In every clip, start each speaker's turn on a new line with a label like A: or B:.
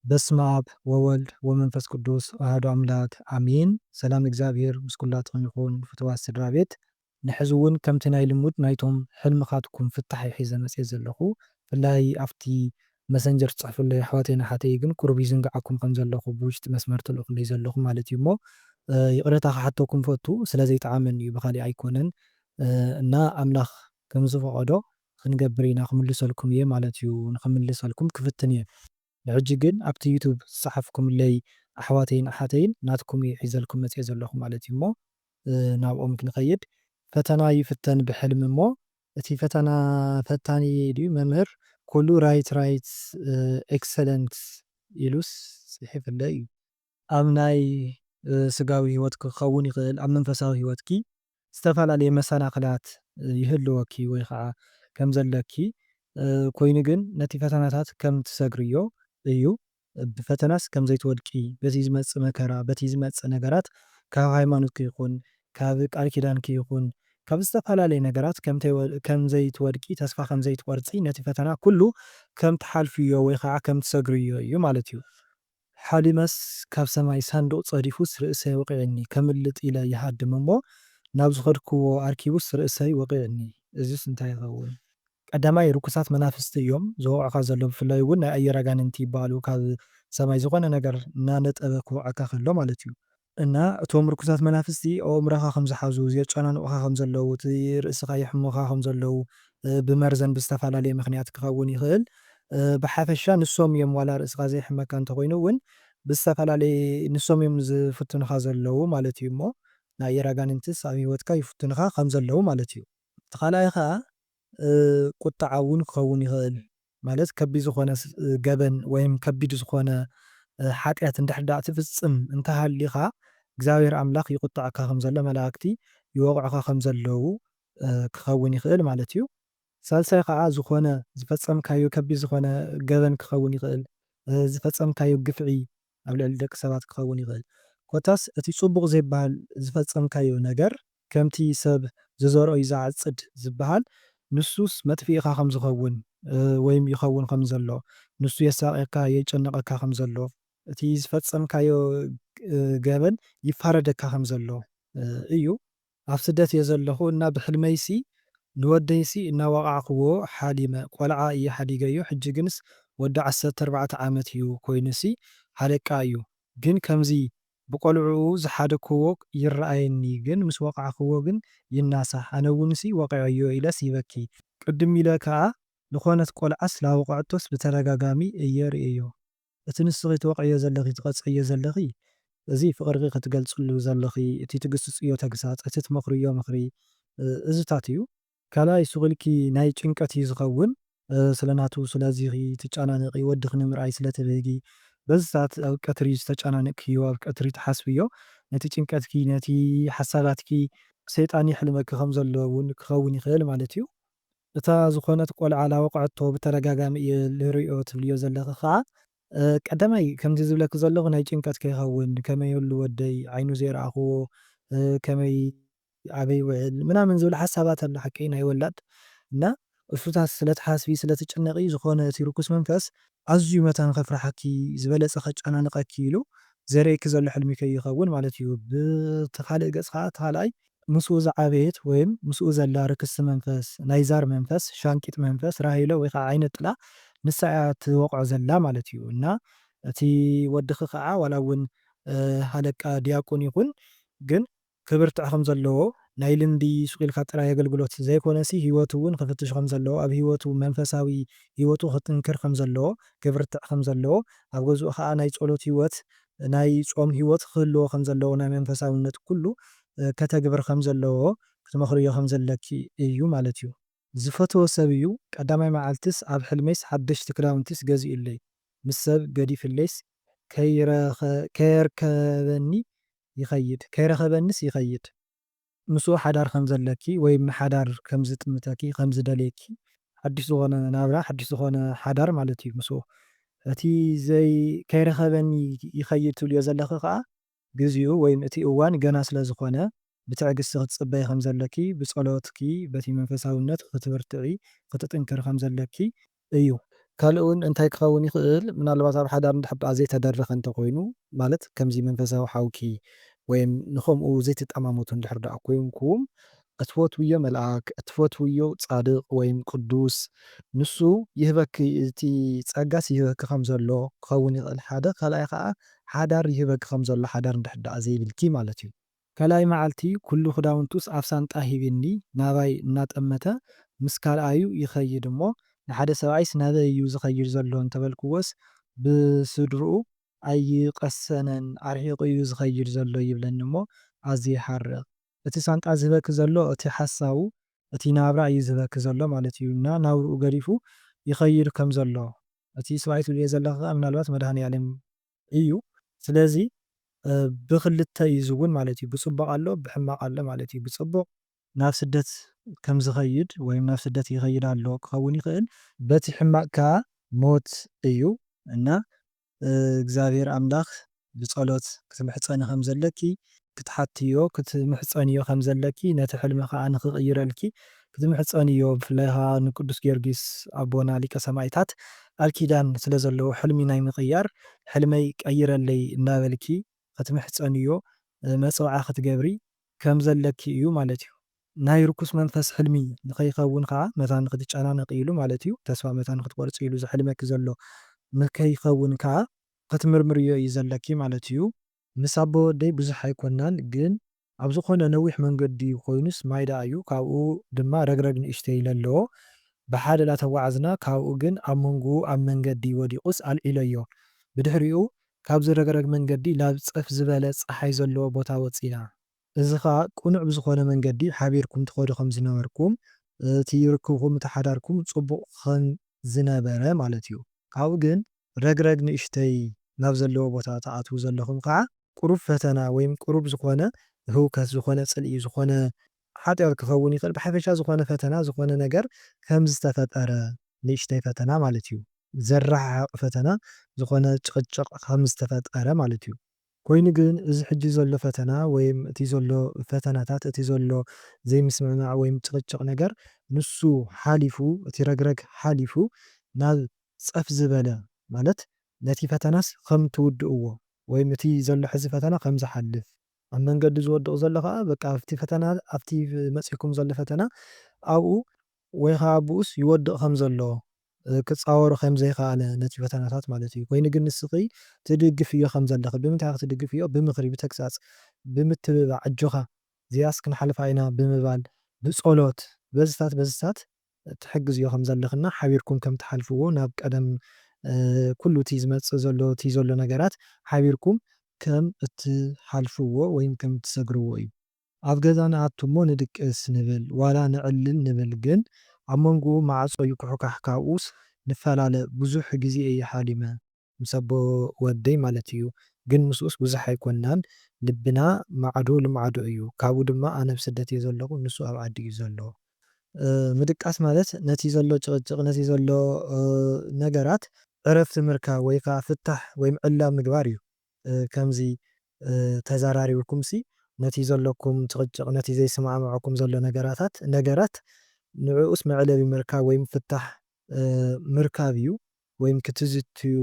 A: በስመ አብ ወወልድ ወመንፈስ ቅዱስ አሐዱ አምላክ አሜን። ሰላም እግዚአብሔር ምስ ኩላትኩም ይኹን ፍትዋት ስድራ ቤት። ንሕዚ እውን ከምቲ ናይ ልሙድ ናይቶም ሕልምኻትኩም ፍታሕ ሒዘ መፅእ ዘለኹ ብፍላይ ኣብቲ መሰንጀር ትፅሕፉለይ ኣሕዋተይን ኣሓተይ ግን ቁሩብ ይዝንጋዓኩም ከም ዘለኹ ብውሽጢ መስመር ትልእኹለይ ዘለኹም ማለት እዩ እሞ ይቕረታ ክሓተኩም ፈቱ ስለዘይጠዓመኒ እዩ ብኻሊእ ኣይኮነን እና ኣምላኽ ከም ዝፈቐዶ ክንገብር ኢና ክምልሰልኩም እየ ማለት እዩ ንክምልሰልኩም ክፍትን እየ ሕጂ ግን ኣብቲ ዩቱብ ዝፀሓፍኩምለይ ኣሕዋተይን ኣሓተይን ናትኩም እየ ሒዘልኩም መፅእ ዘለኹ ማለት እዩ እሞ ናብኦም ክንኸይድ ፈተና ይፍተን ብሕልሚ እሞ እቲ ፈተና ፈታኒ ድዩ መምህር ኩሉ ራይት ኤክሰለንት ኢሉስ ፅሒፍለይ እዩ ኣብ ናይ ስጋዊ ሂወት ክኸውን ይኽእል ኣብ መንፈሳዊ ሂወትኪ ዝተፈላለየ መሰናኽላት ይህልወኪ ወይ ከዓ ከም ዘለኪ ኮይኑ ግን ነቲ ፈተናታት ከም ትሰግርዮ እዩ ብፈተናስ ከም ዘይትወድቂ በቲ ዝመፅእ መከራ በቲ ዝመፅእ ነገራት ካብ ሃይማኖትኪ ይኹን ካብ ቃል ኪዳንኪ ይኹን ካብ ዝተፈላለየ ነገራት ከም ዘይትወድቂ ተስፋ ከም ዘይትቆርፂ ነቲ ፈተና ኩሉ ከም ትሓልፍዮ ወይ ከዓ ከም ትሰግርዮ እዩ ማለት እዩ። ሓሊመስ ካብ ሰማይ ሳንዱቕ ፀዲፉስ ርእሰይ ወቂዕኒ ከምልጥ ኢለ ይሃድም እሞ ናብ ዝኸድክዎ ኣርኪቡስ ርእሰይ ወቂዕኒ እዚስ እንታይ ይኸውን? ቀዳማይ ርኩሳት መናፍስቲ እዮም ዝወቕዑካ ዘሎ ብፍላይ እውን ናይ ኣየር ኣጋንንቲ ይበሃሉ ካብ ሰማይ ዝኾነ ነገር እናነጠበ ክወቕዓካ ከሎ ማለት እዩ እና እቶም ርኩሳት መናፍስቲ ኣእምሮኻ ከም ዝሓዙ የጨናንቑካ ከም ዘለዉ እቲ ርእስኻ የሕሙኻ ከም ዘለዉ ብመርዘን ብዝተፈላለየ ምክንያት ክኸውን ይኽእል ብሓፈሻ ንሶም እዮም ዋላ ርእስኻ ዘይሕመካ እንተኮይኑ እውን ብዝተፈላለየ ንሶም እዮም ዝፍትኑኻ ዘለዉ ማለት እዩ እሞ ናይ ኣየር ኣጋንንትስ ኣብ ሂወትካ ይፍትኑኻ ከም ዘለዉ ማለት እዩ። እቲ ካልኣይ ከዓ ቁጣዓ እውን ክኸውን ይኽእል ማለት ከቢድ ዝኾነ ገበን ወይም ከቢድ ዝኾነ ሓጢኣት እንድሕር ዳኣ ትፍፅም እንተሃሊኻ እግዚኣብሔር ኣምላኽ ይቁጣዓካ ከም ዘሎ መላእክቲ ይወቕዑካ ከም ዘለዉ ክኸውን ይኽእል ማለት እዩ። ሳልሳይ ከዓ ዝኾነ ዝፈፀምካዮ ከቢድ ዝኾነ ገበን ክኸውን ይኽእል ዝፈፀምካዮ ግፍዒ ኣብ ልዕሊ ደቂ ሰባት ክኸውን ይኽእል ኮታስ እቲ ፅቡቕ ዘይበሃል ዝፈፀምካዮ ነገር ከምቲ ሰብ ዝዘርኦ እዩ ዝዓፅድ ዝበሃል ንሱስ መጥፊእኻ ከም ዝኸውን ወይም ይኸውን ከም ዘሎ ንሱ የሳቅየካ የጨነቐካ ከም ዘሎ እቲ ዝፈፀምካዮ ገበን ይፋረደካ ከም ዘሎ እዩ። ኣብ ስደት እየ ዘለኹ እና ብሕልመይሲ ንወደይሲ እናወቃዕኽዎ ሓሊመ ቆልዓ እየ ሓዲገዮ ሕጂ ግንስ ወዲ 14 ዓመት እዩ ኮይኑሲ ሃደቃ እዩ ግን ከምዚ ብቆልዑኡ ዝሓደክዎ ይረኣየኒ ግን ምስ ወቃዕኽዎ ግን ይናሳሕ ኣነ እውንሲ ወቂዐዮ ኢለስ ይበኪ ቅድም ኢለ ከዓ ዝኾነት ቆልዓስ ላወቃዕቶስ ብተደጋጋሚ እየ ርእዮ እቲ ንስኺ ትወቅዕዮ ዘለኺ ትቐፅዕዮ ዘለኺ እዚ ፍቅርኪ ክትገልፅሉ ዘለኺ እቲ ትግስፅዮ ተግሳፅ እቲ ትመኽርዮ ምኽሪ እዝታት እዩ። ካልኣይ ስቑልኪ ናይ ጭንቀት እዩ ዝኸውን ስለናቱ ስለዚ ትጨናነቂ ወድኺ ንምርኣይ ስለትብህጊ በዚ ሰዓት ኣብ ቀትሪ ዝተጨናነቕክዮ ኣብ ቀትሪ ትሓስብዮ ነቲ ጭንቀትኪ ነቲ ሓሳባትኪ ሰይጣን ይሕልመኪ ከም ዘሎ እውን ክኸውን ይኽእል ማለት እዩ። እታ ዝኾነት ቆልዓ ላወቃዕቶ ብተደጋጋሚ እየ ልርእዮ ትብልዮ ዘለኺ ከዓ ቀዳማይ ከምዚ ዝብለኪ ዘለኹ ናይ ጭንቀት ከይኸውን ከመይ የሉ ወደይ ዓይኑ ዘይረኣኽዎ ከመይ ኣበይ ውዕል ምናምን ዝብል ሓሳባት ኣሎ ሓቂ ናይ ወላድ እና እሱታት ስለትሓስቢ ስለትጨነቂ ዝኾነ እቲ ርኩስ መንፈስ ኣዝዩ መታን ከፍርሐኪ ዝበለፀ ከጨናንቐኪ ኢሉ ዘርእየኪ ዘሎ ሕልሚ ከይኸውን ማለት እዩ። ብቲ ካልእ ገፅ ከዓ እቲ ካልኣይ ምስኡ ዝዓበየት ወይም ምስኡ ዘላ ርክስቲ መንፈስ ናይ ዛር መንፈስ ሻንቂጥ መንፈስ ራሄሎ ወይ ከዓ ዓይነ ጥላ ንሳ እያ ትወቕዖ ዘላ ማለት እዩ እና እቲ ወድኺ ከዓ ዋላ እውን ሃለቃ ዲያቆን ይኹን ግን ክብርትዕ ከም ዘለዎ ናይ ልምዲ ስቂልካ ጥራይ ኣገልግሎት ዘይኮነሲ ሂወቱ እውን ክፍትሽ ከም ዘለዎ ኣብ ሂወቱ መንፈሳዊ ሂወቱ ክጥንክር ከም ዘለዎ ክብርትዕ ከም ዘለዎ ኣብ ገዝኡ ከዓ ናይ ፀሎት ሂወት ናይ ፆም ሂወት ክህልዎ ከም ዘለዎ ናይ መንፈሳውነት ኩሉ ከተግብር ከም ዘለዎ ክትመኽርዮ ከም ዘለኪ እዩ ማለት እዩ። ዝፈትዎ ሰብ እዩ ቀዳማይ መዓልትስ ኣብ ሕልመይስ ሓደሽቲ ክዳውንቲስ ገዚኡለይ ምስ ሰብ ገዲፍለይስ ከይረኸበኒ ከይረኸበንስ ይኸይድ ምስኡ ሓዳር ከም ዘለኪ ወይም ሓዳር ከም ዝጥምተኪ ከም ዝደልየኪ ሓድሽ ዝኾነ ናብራ ሓድሽ ዝኾነ ሓዳር ማለት እዩ ምስኡ እቲ ከይረኸበኒ ይኸይድ ትብልዮ ዘለኺ ከዓ ግዚኡ ወይም እቲ እዋን ገና ስለ ዝኾነ ብትዕግስቲ ክትፅበይ ከም ዘለኪ ብፀሎትኪ በቲ መንፈሳውነት ክትብርትዒ ክትጥንክሪ ከም ዘለኪ እዩ። ካልእ እውን እንታይ ክኸውን ይኽእል ምናልባት ኣብ ሓዳር እንድሕር ዘይተደረኸ እንተኾይኑ ማለት ከምዚ መንፈሳዊ ሓውኪ ወይም ንኸምኡ ዘይተጠማመቱ እንድሕር ደኣ ኮይንኩም እትፈትውዮ መልኣክ እትፈትውዮ ጻድቕ ወይም ቅዱስ ንሱ ይህበኪ እቲ ጸጋስ ይህበኪ ከም ዘሎ ክኸውን ይኽእል ሓደ ካልኣይ ከዓ ሓዳር ይህበኪ ከም ዘሎ ሓዳር እንድሕር ደኣ ዘይብልኪ ማለት እዩ። ካልኣይ መዓልቲ ኩሉ ክዳውንቱስ ኣብ ሳንጣ ሂብኒ ናባይ እናጠመተ ምስ ካልኣዩ ይኸይድ እሞ ንሓደ ሰብኣይስ ናበይ እዩ ዝኸይድ ዘሎ እንተበልክዎስ ብስድርኡ ኣይቐሰነን ኣርሒቑ እዩ ዝኸይድ ዘሎ ይብለኒ እሞ ኣዝዩ ይሓርቕ። እቲ ሳንጣ ዝህበኪ ዘሎ እቲ ሓሳቡ እቲ ናብራ እዩ ዝህበኪ ዘሎ ማለት እዩ እና ናብርኡ ገዲፉ ይኸይድ ከም ዘሎ እቲ ሰብኣይ ትብልዮ ዘለኻ ምናልባት መድሃኒኣለም እዩ። ስለዚ ብክልተ እዩ ዝውን ማለት እዩ ብፅቡቅ ኣሎ ብሕማቅ ኣሎ ማለት እዩ። ብፅቡቅ ናብ ስደት ከም ዝኸይድ ወይም ናብ ስደት ይኸይድ ኣሎ ክኸውን ይኽእል። በቲ ሕማቅ ከዓ ሞት እዩ እና እግዚኣብሔር ኣምላኽ ብጸሎት ክትምሕፀኒ ከም ዘለኪ ክትሓትዮ ክትምሕፀንዮ ከም ዘለኪ ነቲ ሕልሚ ከዓ ንክቕይረልኪ ክትምሕፀንዮ ብፍላይ ከዓ ንቅዱስ ጊዮርጊስ ኣቦና ሊቀ ሰማዕታት ቃል ኪዳን ስለ ዘለዎ ሕልሚ ናይ ምቕያር ሕልመይ ቀይረለይ እናበልኪ ክትምሕፀንዮ መፅውዓ ክትገብሪ ከም ዘለኪ እዩ ማለት እዩ። ናይ ርኩስ መንፈስ ሕልሚ ንከይኸውን ከዓ መታ ንክትጨናነቂ ኢሉ ማለት እዩ ተስፋ መታ ንክትቆርፂ ኢሉ ዝሕልመኪ ዘሎ ንከይኸውን ከዓ ክትምርምርዮ እዩ ዘለኪ ማለት እዩ። ምስ ኣቦ ወደይ ብዙሕ ኣይኮናን ግን ኣብ ዝኾነ ነዊሕ መንገዲ ኮይኑስ ማይ ዳኣ እዩ ካብኡ ድማ ረግረግ ንእሽተይ ኢለ ኣለዎ ብሓደ እናተጓዓዝና ካብኡ ግን ኣብ መንጎኡ ኣብ መንገዲ ወዲቁስ ኣልዒለዮ ብድሕሪኡ ካብዚ ረግረግ መንገዲ ናብ ፀፍ ዝበለ ፀሓይ ዘለዎ ቦታ ወፂና እዚ ከዓ ቁኑዕ ብዝኾነ መንገዲ ሓቢርኩም ትኸዱ ከም ዝነበርኩም እቲ ርክብኩም እቲ ሓዳርኩም ፅቡቕ ከም ዝነበረ ማለት እዩ። ካብኡ ግን ረግረግ ንእሽተይ ናብ ዘለዎ ቦታ ተኣትዉ ዘለኹም ከዓ ቁሩብ ፈተና ወይም ቁሩብ ዝኾነ ህውከት ዝኾነ ፅልኢ ዝኾነ ሓጢያት ክኸውን ይኽእል ብሓፈሻ ዝኾነ ፈተና ዝኾነ ነገር ከም ዝተፈጠረ ንእሽተይ ፈተና ማለት እዩ። ዘረሓቕ ፈተና ዝኾነ ጭቕጭቕ ከም ዝተፈጠረ ማለት እዩ። ኮይኑ ግን እዚ ሕጂ ዘሎ ፈተና ወይም እቲ ዘሎ ፈተናታት እቲ ዘሎ ዘይምስምዕማዕ ወይም ጭቕጭቕ ነገር ንሱ ሓሊፉ እቲ ረግረግ ሓሊፉ ናብ ፀፍ ዝበለ ማለት ነቲ ፈተናስ ከም ትውድእዎ ወይም እቲ ዘሎ ሕዚ ፈተና ከም ዝሓልፍ ኣብ መንገዲ ዝወድቕ ዘሎ ከዓ በቃ ኣብቲ ፈተና ኣብቲ መፂኩም ዘሎ ፈተና ኣብኡ ወይ ከዓ ኣብኡስ ይወድቕ ከም ዘሎ ክፃወሮ ከም ዘይከኣለ ነቲ ፈተናታት ማለት እዩ። ኮይኑ ግን ንስኺ ትድግፍዮ ከም ዘለኺ ብምንታይ ክትድግፍዮ ብምኽሪ ብተግሳፅ ብምትብባዕ ኣጆኻ እዚኣስ ክንሓልፋ ኢና ብምባል ብፀሎት በዝታት ትሕግዝዮ ከም ዘለኽና ሓቢርኩም ከም ትሓልፍዎ ናብ ቀደም ኩሉ እቲ ዝመፅእ ዘሎ እቲ ዘሎ ነገራት ሓቢርኩም ከም እትሓልፍዎ ወይም ከም እትሰግርዎ እዩ። ኣብ ገዛ ንኣቱ እሞ ንድቅስ ንብል ዋላ ንዕልል ንብል ግን ኣብ መንጎኡ ማዕፆ ይኩሕካሕ ካብኡስ ንፈላለ ብዙሕ ግዜ እየ ሓሊመ ምስ ኣቦ ወደይ ማለት እዩ። ግን ምስኡስ ብዙሕ ኣይኮናን ልብና ማዕዶ ልማዕዶ እዩ። ካብኡ ድማ ኣነ ብስደት እየ ዘለኹ ንሱ ኣብ ዓዲ እዩ ዘሎ። ምድቃስ ማለት ነቲ ዘሎ ጭቕጭቕ ነቲ ዘሎ ነገራት ዕረፍቲ ምርካብ ወይ ከዓ ፍታሕ ወይም ዕላም ምግባር እዩ። ከምዚ ተዘራሪብኩምሲ ነቲ ዘለኩም ጭቕጭቕ ነቲ ዘይስማዕምዖኩም ዘሎ ነገራት ንዕኡስ መዕለቢ ምርካብ ወይም ፍታሕ ምርካብ እዩ ወይም ክትዝትዩ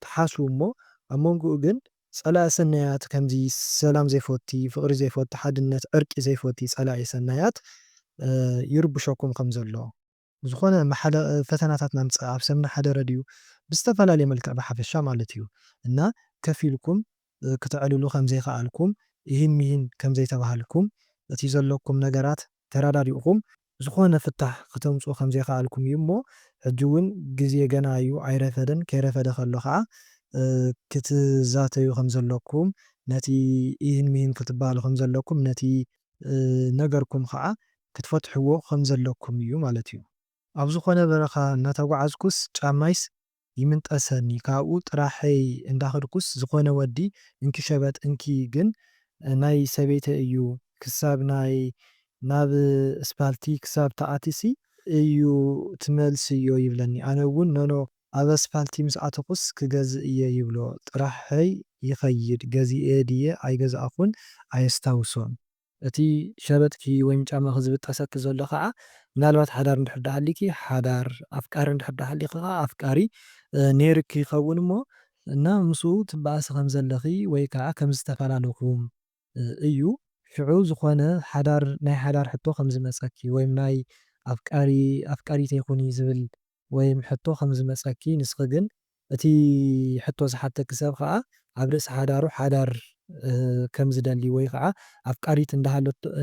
A: ተሓስቡ እሞ ኣብ መንጎኡ ግን ጸላኢ ሰናያት ከምዚ ሰላም ዘይፈቲ ፍቕሪ ዘይፈቲ ሓድነት ዕርቂ ዘይፈቲ ጸላኢ ሰናያት ይርብሸኩም ከም ዘሎ ዝኾነ ፈተናታት ናምፅእ ኣብ ሰምና ሓደረ ድዩ ብዝተፈላለየ መልክዕ ብሓፈሻ ማለት እዩ እና ከፍ ኢልኩም ክትዕልሉ ከም ዘይከኣልኩም ይህን ከም ዘይተባሃልኩም እቲ ዘለኩም ነገራት ተራዳዲኡኩም ዝኾነ ፍታሕ ክተምፅኡ ከም ዘይከኣልኩም እዩ እሞ ሕጂ እውን ግዜ ገና እዩ ኣይረፈደን ከይረፈደ ከሎ ከዓ ክትዛተዩ ከም ዘለኩም ነቲ ይህን ክትበሃሉ ከም ዘለኩም ነቲ ነገርኩም ከዓ ክትፈትሕዎ ከም ዘለኩም እዩ ማለት እዩ። ኣብ ዝኾነ በረኻ እናተጓዓዝኩስ ጫማይስ ይምንጠሰኒ ካብኡ ጥራሐይ እንዳኸድኩስ ዝኾነ ወዲ እንኪ ሸበጥ እንኪ ግን ናይ ሰበይቲ እዩ ክሳብ ናብ እስፓልቲ ክሳብ ተኣቲሲ እዩ ትመልስዮ ይብለኒ ኣነ እውን ኖኖ ኣብ እስፓልቲ ምስ ኣተኩስ ክገዝእ እየ ይብሎ ጥራሐይ ይኸይድ ገዚአ ድየ ኣይገዛእኹን ኣየስታውሶን እቲ ሸበጥኪ ወይም ጫማኺ ዝብጠሰኪ ዘሎ ከዓ ምናልባት ሓዳር እንድሕር ዳ ሃልይኪ ሓዳር፣ ኣፍቃሪ እንድሕር ዳ ሃልይኪ ከዓ ኣፍቃሪ ነይርኪ ይኸውን እሞ እና ምስኡ ትበኣሲ ከም ዘለኺ ወይ ከዓ ከም ዝተፈላለኹም እዩ። ሽዑ ዝኾነ ሓዳር ናይ ሓዳር ሕቶ ከም ዝመፀኪ ወይም ናይ ኣፍቃሪተይ ኩኒ ዝብል ወይም ሕቶ ከም ዝመፀኪ ንስኺ ግን እቲ ሕቶ ዝሓተኪ ሰብ ከዓ ኣብ ርእሲ ሓዳሩ ሓዳር ከም ዝደሊ ወይ ከዓ ኣፍቃሪት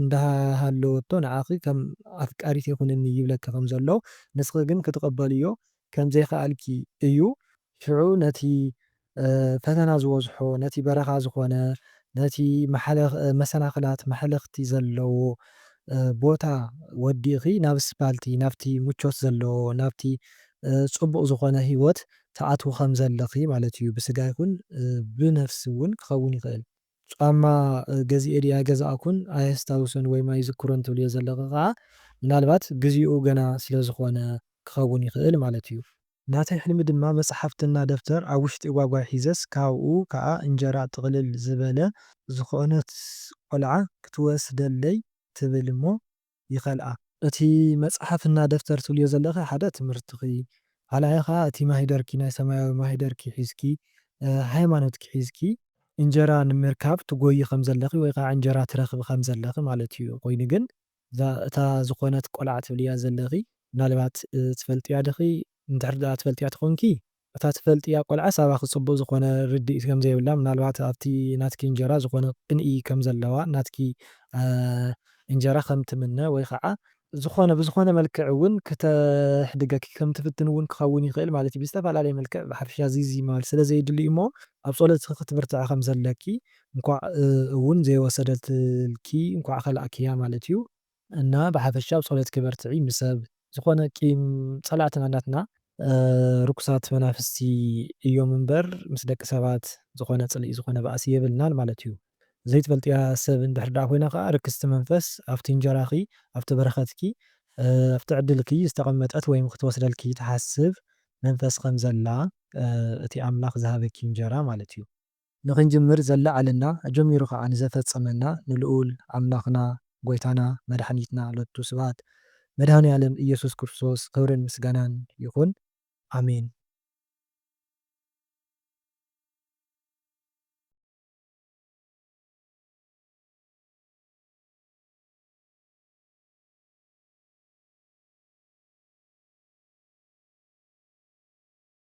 A: እንዳሃለወቶ ንዓኺ ከም ኣፍቃሪት ይኹንኒ ይብለካ ከም ዘሎ ንስኺ ግን ክትቀበልዮ ከም ዘይከኣልኪ እዩ። ሽዑ ነቲ ፈተና ዝበዝሖ ነቲ በረኻ ዝኾነ ነቲ መሰናኽላት መሕለኽቲ ዘለዎ ቦታ ወዲእኺ ናብ እስፓልቲ ናብቲ ምቾት ዘለዎ ናብቲ ፅቡቕ ዝኾነ ሂወት ተኣትዉ ከም ዘለኺ ማለት እዩ። ብስጋ ይኹን ብነፍሲ እውን ክኸውን ይኽእል። ጫማ ገዚአ ድየ ኣይገዛእኩን ኣየስታውስን ወይም ኣይዝክሮን ትብልዮ ዘለኺ ከዓ ምናልባት ግዚኡ ገና ስለ ዝኾነ ክኸውን ይኽእል ማለት እዩ። ናተይ ሕልሚ ድማ መፅሓፍትና ደፍተር ኣብ ውሽጢ ጓጓይ ሒዘስ ካብኡ ከዓ እንጀራ ጥቕልል ዝበለ ዝኾነት ቆልዓ ክትወስደለይ ትብል እሞ ይኸልኣ። እቲ መፅሓፍና ደፍተር ትብልዮ ዘለኺ ሓደ ትምህርትኺ ካልኣይ ከዓ እቲ ማሂደርኪ ናይ ሰማያዊ ማሂደርኪ ሒዝኪ ሃይማኖትኪ ሒዝኪ እንጀራ ንምርካብ ትጎይ ከም ዘለኺ ወይ ከዓ እንጀራ ትረክብ ከም ዘለኺ ማለት እዩ። ኮይኑ ግን እታ ዝኾነት ቆልዓ ትብልያ ዘለኺ ምናልባት ትፈልጥያ ዲኺ እንድሕር ዳኣ ትፈልጥያ ተኾንኪ እታ ትፈልጥያ ቆልዓ ሳባኺ ፅቡቕ ዝኾነ ርድኢት ከም ዘይብላ ምናልባት ኣብቲ ናትኪ እንጀራ ዝኾነ ቅንኢ ከም ዘለዋ ናትኪ እንጀራ ከም ትምነ ወይ ከዓ ዝኾነ ብዝኾነ መልክዕ እውን ክተሕድገኪ ከም ትፍትን እውን ክኸውን ይኽእል ማለት እዩ። ብዝተፈላለየ መልክዕ ብሓፈሻ እዚ ማለት ስለ ዘየድሊ እሞ ኣብ ጸሎትኪ ክትብርትዕ ከም ዘለኪ እንኳዕ እውን ዘይወሰደትልኪ እንኳዕ ከልኣኪያ ማለት እዩ። እና ብሓፈሻ ኣብ ጸሎትኪ በርትዒ ምሰብ ዝኾነ ቂም ጸላእትና ናትና ርኩሳት መናፍስቲ እዮም እምበር ምስ ደቂ ሰባት ዝኾነ ፅልኢ ዝኾነ ባእሲ የብልናን ማለት እዩ። ዘይትፈልጥያ ሰብ እንድሕር ዳኣ ኮይና ከዓ ርክስቲ መንፈስ ኣብቲ እንጀራኺ ኣብቲ በረኸትኪ ኣብቲ ዕድልኪ ዝተቐመጠት ወይም ክትወስደልኪ ትሓስብ መንፈስ ከም ዘላ እቲ ኣምላኽ ዝሃበኪ እንጀራ ማለት እዩ። ንኽንጅምር ዘለዓለና ጀሚሩ ከዓ ንዘፈፀመና ንልኡል ኣምላኽና ጎይታና መድሓኒትና ሎቱ ስብሐት መድኃኔ ዓለም ኢየሱስ ክርስቶስ ክብርን ምስጋናን ይኹን ኣሜን።